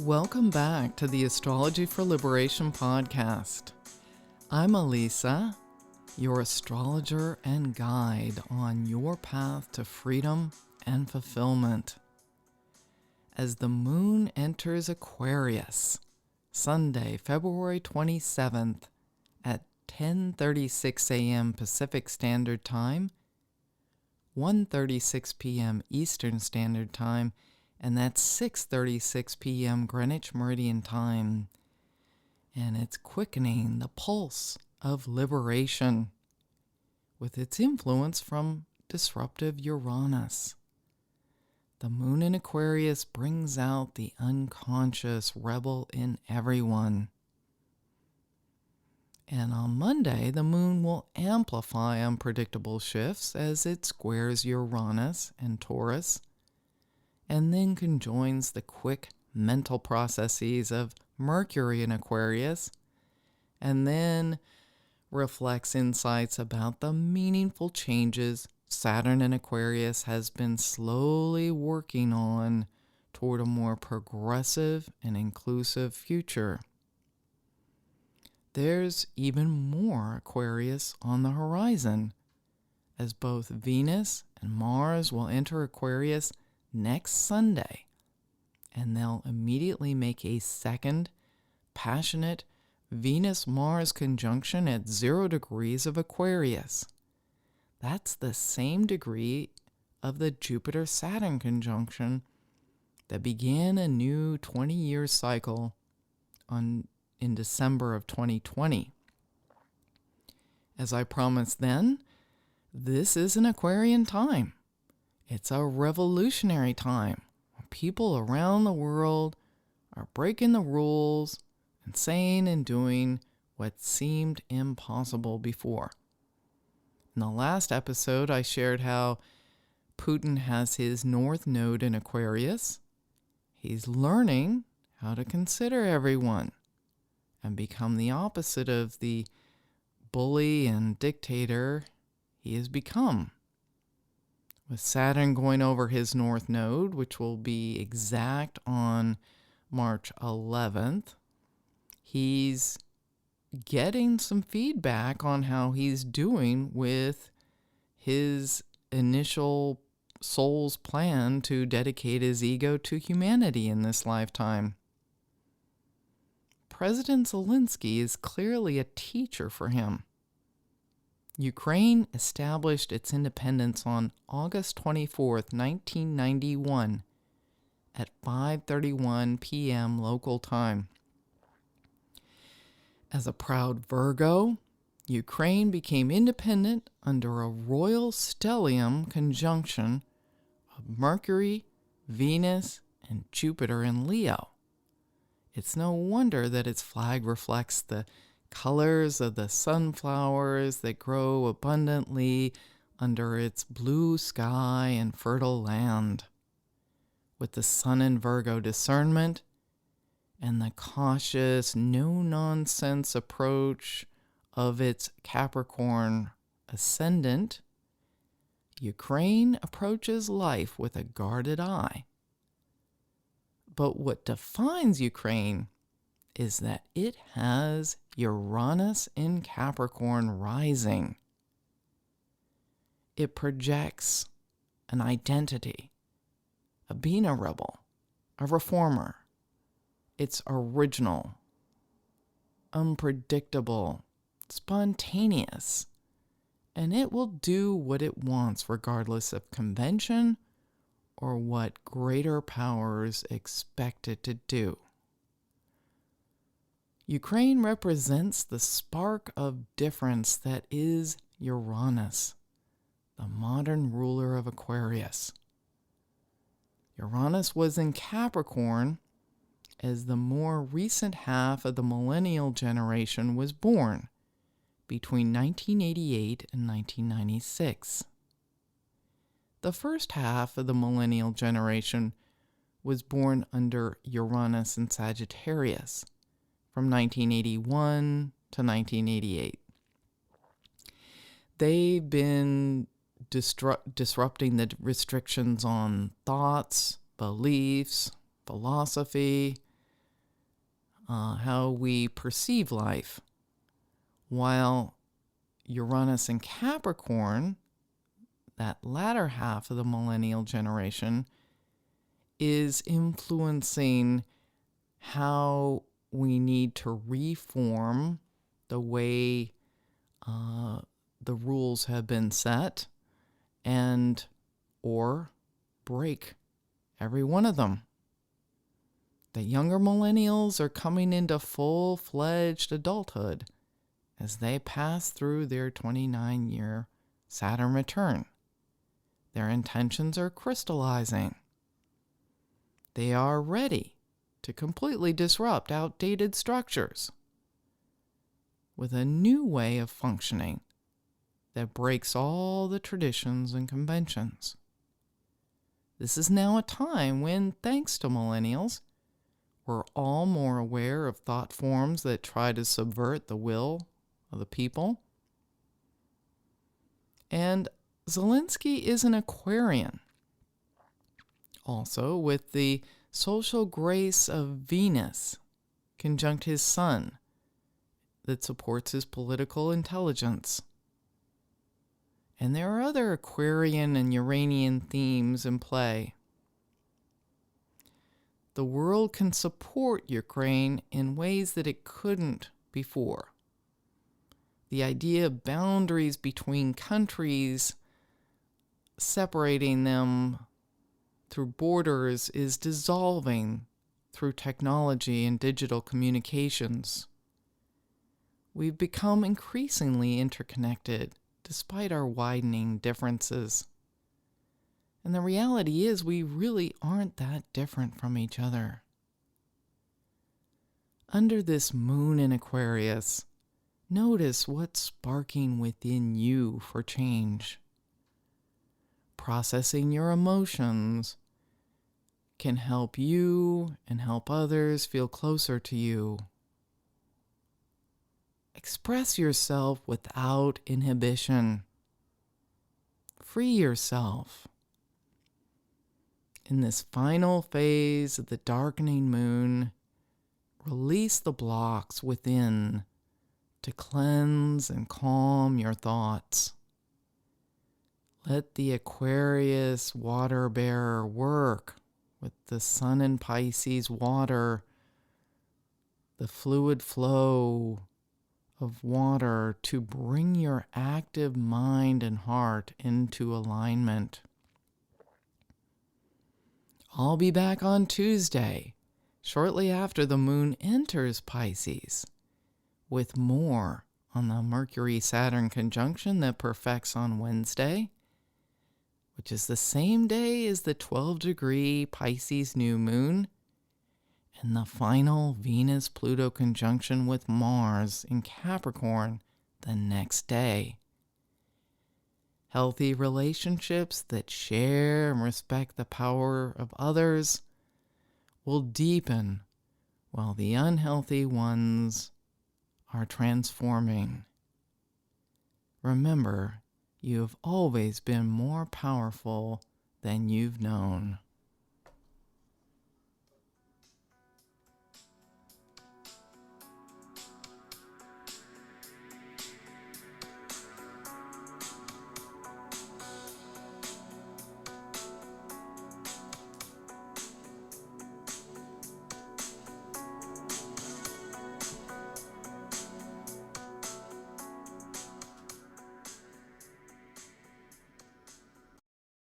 Welcome back to the Astrology for Liberation podcast. I'm Elisa, your astrologer and guide on your path to freedom and fulfillment. As the moon enters Aquarius, Sunday, February 27th at 10:36 a.m. Pacific Standard Time, 1:36 p.m. Eastern Standard Time, and that's 6:36 p.m. Greenwich Meridian Time. And it's quickening the pulse of liberation with its influence from disruptive Uranus. The moon in Aquarius brings out the unconscious rebel in everyone. And on Monday, the moon will amplify unpredictable shifts as it squares Uranus and Taurus, and then conjoins the quick mental processes of Mercury in Aquarius, and then reflects insights about the meaningful changes Saturn in Aquarius has been slowly working on toward a more progressive and inclusive future. There's even more Aquarius on the horizon, as both Venus and Mars will enter Aquarius next Sunday, and they'll immediately make a second passionate Venus-Mars conjunction at 0 degrees of Aquarius. That's the same degree of the Jupiter-Saturn conjunction that began a new 20-year cycle in December of 2020. As I promised then, this is an Aquarian time. It's a revolutionary time when people around the world are breaking the rules and saying and doing what seemed impossible before. In the last episode, I shared how Putin has his North Node in Aquarius. He's learning how to consider everyone and become the opposite of the bully and dictator he has become. With Saturn going over his North Node, which will be exact on March 11th, he's getting some feedback on how he's doing with his initial soul's plan to dedicate his ego to humanity in this lifetime. President Zelensky is clearly a teacher for him. Ukraine established its independence on August 24th, 1991 at 5:31 p.m. local time. As a proud Virgo, Ukraine became independent under a royal stellium conjunction of Mercury, Venus, and Jupiter in Leo. It's no wonder that its flag reflects the colors of the sunflowers that grow abundantly under its blue sky and fertile land. With the sun in Virgo discernment and the cautious, no-nonsense approach of its Capricorn ascendant, Ukraine approaches life with a guarded eye. But what defines Ukraine is that it has Uranus in Capricorn rising. It projects an identity of being a rebel, a reformer. It's original, unpredictable, spontaneous, and it will do what it wants regardless of convention or what greater powers expect it to do. Ukraine represents the spark of difference that is Uranus, the modern ruler of Aquarius. Uranus was in Capricorn as the more recent half of the Millennial Generation was born between 1988 and 1996. The first half of the Millennial Generation was born under Uranus in Sagittarius, from 1981 to 1988. They've been disrupting the restrictions on thoughts, beliefs, philosophy, how we perceive life. While Uranus and Capricorn, that latter half of the Millennial Generation, is influencing how we need to reform the way the rules have been set and or break every one of them. The younger millennials are coming into full-fledged adulthood as they pass through their 29-year Saturn return. Their intentions are crystallizing. They are ready to completely disrupt outdated structures with a new way of functioning that breaks all the traditions and conventions. This is now a time when, thanks to millennials, we're all more aware of thought forms that try to subvert the will of the people. And Zelensky is an Aquarian. Also, with the social grace of Venus conjunct his sun that supports his political intelligence. And there are other Aquarian and Uranian themes in play. The world can support Ukraine in ways that it couldn't before. The idea of boundaries between countries, separating them through borders, is dissolving through technology and digital communications. We've become increasingly interconnected despite our widening differences. And the reality is we really aren't that different from each other. Under this moon in Aquarius, notice what's sparking within you for change. Processing your emotions can help you and help others feel closer to you. Express yourself without inhibition. Free yourself. In this final phase of the darkening moon, release the blocks within to cleanse and calm your thoughts. Let the Aquarius water bearer work with the sun in Pisces water, the fluid flow of water to bring your active mind and heart into alignment. I'll be back on Tuesday, shortly after the moon enters Pisces, with more on the Mercury-Saturn conjunction that perfects on Wednesday, which is the same day as the 12-degree Pisces new moon, and the final Venus-Pluto conjunction with Mars in Capricorn the next day. Healthy relationships that share and respect the power of others will deepen, while the unhealthy ones are transforming. Remember, you have always been more powerful than you've known.